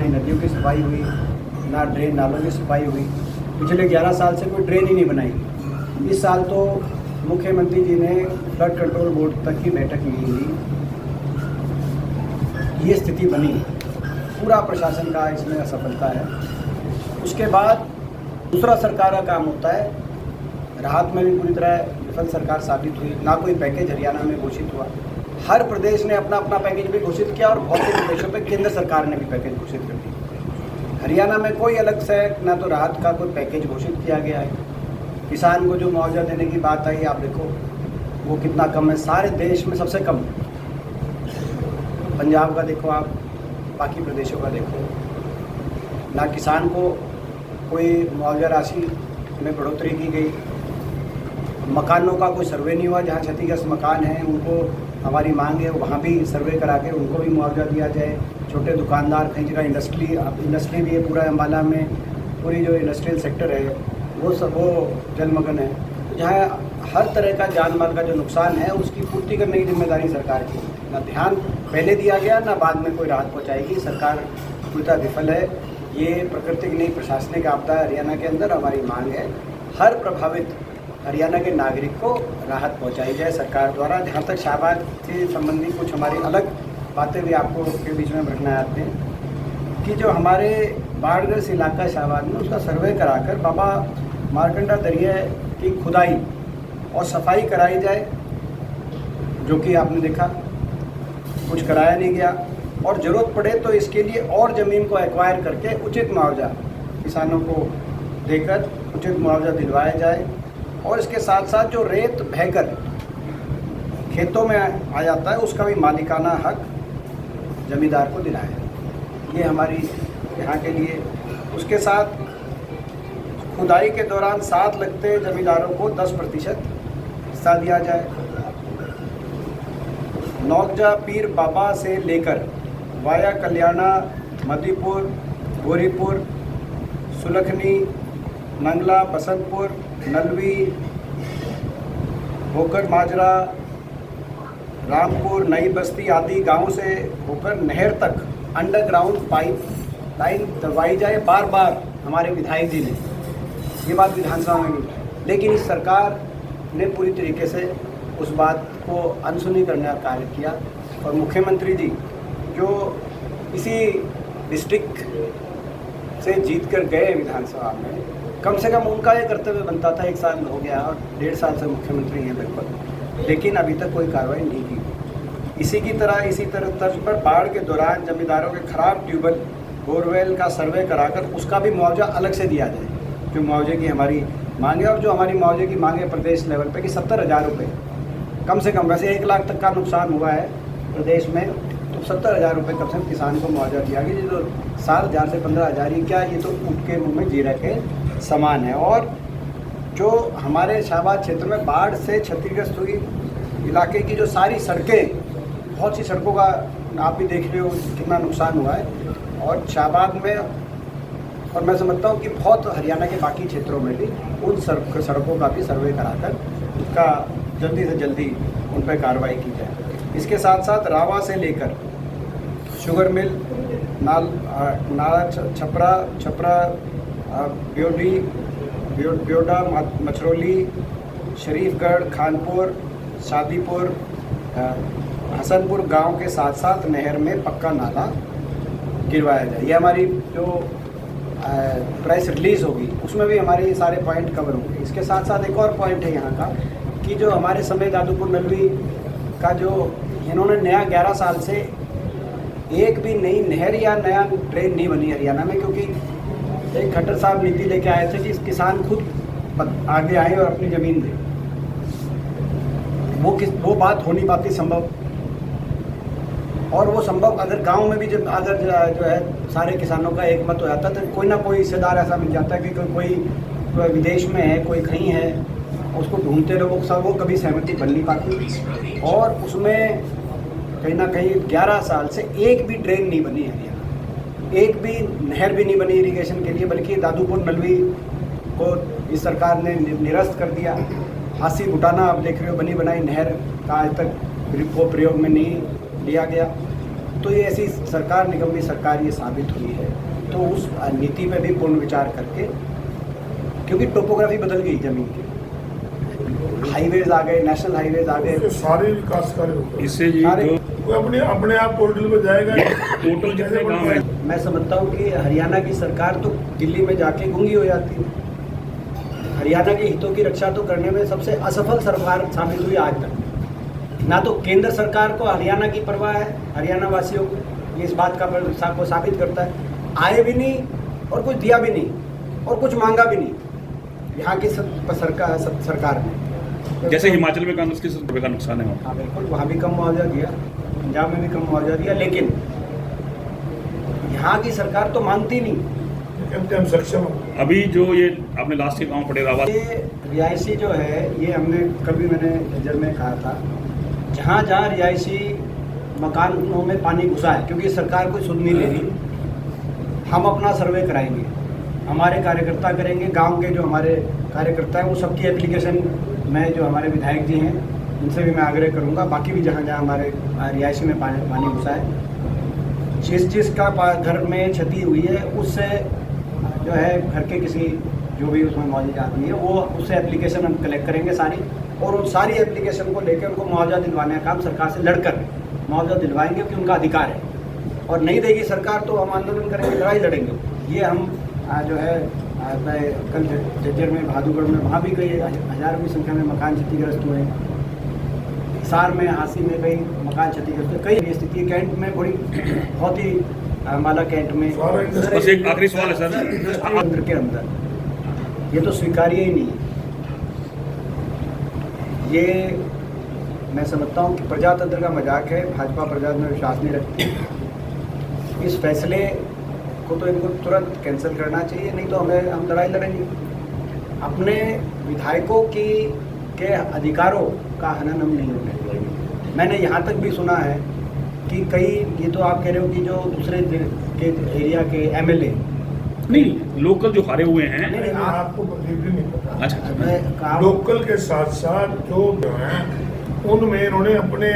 हमारी नदियों की सफाई हुई, ना ड्रेन नालों की सफाई हुई। पिछले 11 साल से कोई ड्रेन ही नहीं बनाई। इस साल तो मुख्यमंत्री जी ने फ्लड कंट्रोल बोर्ड तक की बैठक ली हुई, ये स्थिति बनी। पूरा प्रशासन का इसमें असफलता है। उसके बाद दूसरा सरकार का काम होता है, राहत में भी पूरी तरह विफल सरकार साबित हुई। ना कोई पैकेज हरियाणा में घोषित हुआ। हर प्रदेश ने अपना अपना पैकेज भी घोषित किया और बहुत से प्रदेशों पर केंद्र सरकार ने भी पैकेज घोषित कर दिया। हरियाणा में कोई अलग से ना तो राहत का कोई पैकेज घोषित किया गया है। किसान को जो मुआवजा देने की बात आई, आप देखो वो कितना कम है, सारे देश में सबसे कम। पंजाब का देखो आप, बाकी प्रदेशों का देखो, ना किसान को कोई मुआवजा राशि में बढ़ोतरी की गई। मकानों का कोई सर्वे नहीं हुआ, जहाँ क्षतिग्रस्त मकान हैं उनको हमारी मांग है वहाँ भी सर्वे करा के उनको भी मुआवजा दिया जाए। छोटे दुकानदार, कई जगह इंडस्ट्री भी है, पूरा अम्बाला में पूरी जो इंडस्ट्रियल सेक्टर है वो जलमग्न है। जहाँ हर तरह का जान माल का जो नुकसान है उसकी पूर्ति करने की जिम्मेदारी सरकार की। ना ध्यान पहले दिया गया, ना बाद में कोई राहत पहुँचाएगी। सरकार पूरी तरह विफल है। ये प्राकृतिक नहीं प्रशासनिक आपदा है हरियाणा के अंदर। हमारी मांग है हर प्रभावित हरियाणा के नागरिक को राहत पहुंचाई जाए सरकार द्वारा। जहां तक शाहबाद से संबंधी कुछ हमारी अलग बातें भी आपको के बीच में रखना चाहते हैं कि जो हमारे बाढ़ग्रस्त इलाका शाहबाद में उसका सर्वे कराकर बाबा मारकंडा दरिया की खुदाई और सफाई कराई जाए, जो कि आपने देखा कुछ कराया नहीं गया। और ज़रूरत पड़े तो इसके लिए और ज़मीन को एक्वायर करके उचित मुआवजा किसानों को देकर उचित मुआवजा दिलवाया जाए। और इसके साथ साथ जो रेत बहकर खेतों में आ जाता है उसका भी मालिकाना हक जमींदार को दिलाया जाए। ये हमारी यहाँ के लिए। उसके साथ खुदाई के दौरान साथ लगते जमींदारों को 10% हिस्सा दिया जाए। नौकजा पीर बाबा से लेकर वाया कल्याणा, मधीपुर, गोरीपुर, सुलखनी, नंगला, बसंतपुर, नलवी होकर माजरा, रामपुर, नई बस्ती आदि गांवों से होकर नहर तक अंडरग्राउंड पाइप लाइन दलवाई जाए। बार बार हमारे विधायक जी ने ये बात विधानसभा में की, लेकिन इस सरकार ने पूरी तरीके से उस बात को अनसुनी करने का कार्य किया। और मुख्यमंत्री जी जो इसी डिस्ट्रिक्ट से जीत कर गए विधानसभा में, कम से कम उनका ये कर्तव्य बनता था। 1 साल हो गया और 1.5 साल से मुख्यमंत्री हैं लगभग, लेकिन अभी तक कोई कार्रवाई नहीं की। इसी तरह तर्ज पर बाढ़ के दौरान जमींदारों के खराब ट्यूबवेल, बोरवेल का सर्वे कराकर उसका भी मुआवजा अलग से दिया जाए, जो मुआवजे की हमारी मांग है। और जो हमारी मुआवजे की मांग है प्रदेश लेवल पे कि 70,000 रुपये कम से कम, वैसे 1 लाख तक का नुकसान हुआ है प्रदेश में, तो 70,000 रुपये कम से कम किसान को मुआवजा दिया गया। ये तो 7,000 से 15,000 ही क्या, ये तो ऊँट के मुँह में जीरा के समान है। और जो हमारे शाहबाद क्षेत्र में बाढ़ से क्षतिग्रस्त हुई इलाके की जो सारी सड़कें, बहुत सी सड़कों का आप भी देख रहे हो कितना नुकसान हुआ है। और शाहबाद में, और मैं समझता हूँ कि बहुत हरियाणा के बाकी क्षेत्रों में भी उन सड़कों का भी सर्वे कराकर उसका जल्दी से जल्दी उन पर कार्रवाई की जाए। इसके साथ साथ रावा से लेकर शुगर मिल, नाला छपरा, ब्योडा, मछरौली, शरीफगढ़, खानपुर, शादीपुर, हसनपुर गांव के साथ साथ नहर में पक्का नाला गिरवाया जाए। ये हमारी जो प्रेस रिलीज़ होगी उसमें भी हमारे सारे पॉइंट कवर होंगे। इसके साथ साथ एक और पॉइंट है यहाँ का कि जो हमारे समय दादूपुर नलवी का जो इन्होंने नया 11 साल से एक भी नई नहर या नया ड्रेन नहीं बनी हरियाणा में, क्योंकि एक खट्टर साहब नीति लेके आए थे कि किसान खुद आगे आए और अपनी ज़मीन दें। वो बात हो नहीं पाती संभव। और वो संभव अगर गांव में भी जब अगर जो है सारे किसानों का एक मत हो जाता तो कोई ना कोई हिस्सेदार ऐसा मिल जाता है कि कोई विदेश में है, कोई कहीं है, उसको ढूंढते रहो, वो कभी सहमति बन नहीं पाती। और उसमें कहीं ना कहीं 11 साल से एक भी ड्रेन नहीं बनी हरियाणा, एक भी नहर भी नहीं बनी इरिगेशन के लिए, बल्कि दादूपुर नलवी को इस सरकार ने निरस्त कर दिया। हासी बुटाना आप देख रहे हो, बनी बनाई नहर का आज तक प्रयोग में नहीं लिया गया। तो ये ऐसी सरकार निगम की सरकार ये साबित हुई है, तो उस नीति में भी पूर्ण विचार करके, क्योंकि टोपोग्राफी बदल गई जमीन की, हाईवेज आ गए, नेशनल हाईवेज आ गए, सारे विकास कार्य हो गए। इससे जी सारे- जो वो अपने आप पोर्टल पे जाएगा। टोटल कितने गांव हैं? मैं समझता हूँ कि हरियाणा की सरकार तो दिल्ली में जाके गूंगी हो जाती है। हरियाणा के हितों की रक्षा तो करने में सबसे असफल सरकार साबित हुई आज तक। ना तो केंद्र सरकार को हरियाणा की परवाह है, हरियाणा वासियों को, ये इस बात को साबित करता है। आए भी नहीं और कुछ दिया भी नहीं और कुछ मांगा भी नहीं यहाँ की सरकार ने। जैसे हिमाचल में कांग्रेस की सरकार का नुकसान है वहाँ। हाँ बिल्कुल, वहाँ भी कम मुआवजा दिया, पंजाब में भी कम मुआवजा दिया, लेकिन यहाँ की सरकार तो मांगती नहीं। कहते हम सक्षम हैं। अभी जो ये आपने लास्ट के गांव पटेल आवास, ये रिहायशी जो है, ये हमने कभी मैंने जब में कहा था, जहाँ जहाँ रिहायशी मकानों में पानी घुसा है, क्योंकि सरकार कोई सुन नहीं ले रही, हम अपना सर्वे कराएंगे, हमारे कार्यकर्ता करेंगे, गांव के जो हमारे कार्यकर्ता हैं वो सबकी एप्लीकेशन, मैं जो हमारे विधायक जी हैं उनसे भी मैं आग्रह करूंगा, बाकी भी जहाँ जहाँ हमारे रिहायशी में पानी घुसा है, जिसका घर में क्षति हुई है, उससे जो है घर के किसी जो भी उसमें मौजूद आदमी है वो उससे एप्लीकेशन हम कलेक्ट करेंगे सारी, और उन सारी एप्लीकेशन को लेकर उनको मुआवजा दिलवाने का काम सरकार से लड़कर मुआवजा दिलवाएंगे, क्योंकि उनका अधिकार है। और नहीं देगी सरकार तो हम आंदोलन करेंगे, लड़ाई लड़ेंगे। ये हम जो है मैं कल झज्जर में, बहादुरगढ़ में, वहाँ भी कई हज़ारों की संख्या में मकान क्षतिग्रस्त हुए हैं। हिसार में, हांसी में कई मकान क्षतिग्रस्त हुए। कई स्थिति कैंट में बड़ी बहुत ही माला कैंट में। बस एक आखिरी सवाल है सर, केंद्र के अंदर ये तो स्वीकार्य ही नहीं है। ये मैं समझता हूँ कि प्रजातंत्र का मजाक है, भाजपा प्रजातंत्र में विश्वास नहीं रखती। इस फैसले को तो इनको तुरंत कैंसिल करना चाहिए, नहीं तो हम लड़ाई लड़ेंगे। अपने विधायकों के अधिकारों का हनन हम नहीं होने देंगे। मैंने यहाँ तक भी सुना है कि कई, ये तो आप कह रहे हो कि जो दूसरे के एरिया के एमएलए नहीं लोकल जो हारे हुए हैं, नहीं, आपको नहीं पता। अच्छा, लोकल के साथ साथ जो है उनमें इन्होंने अपने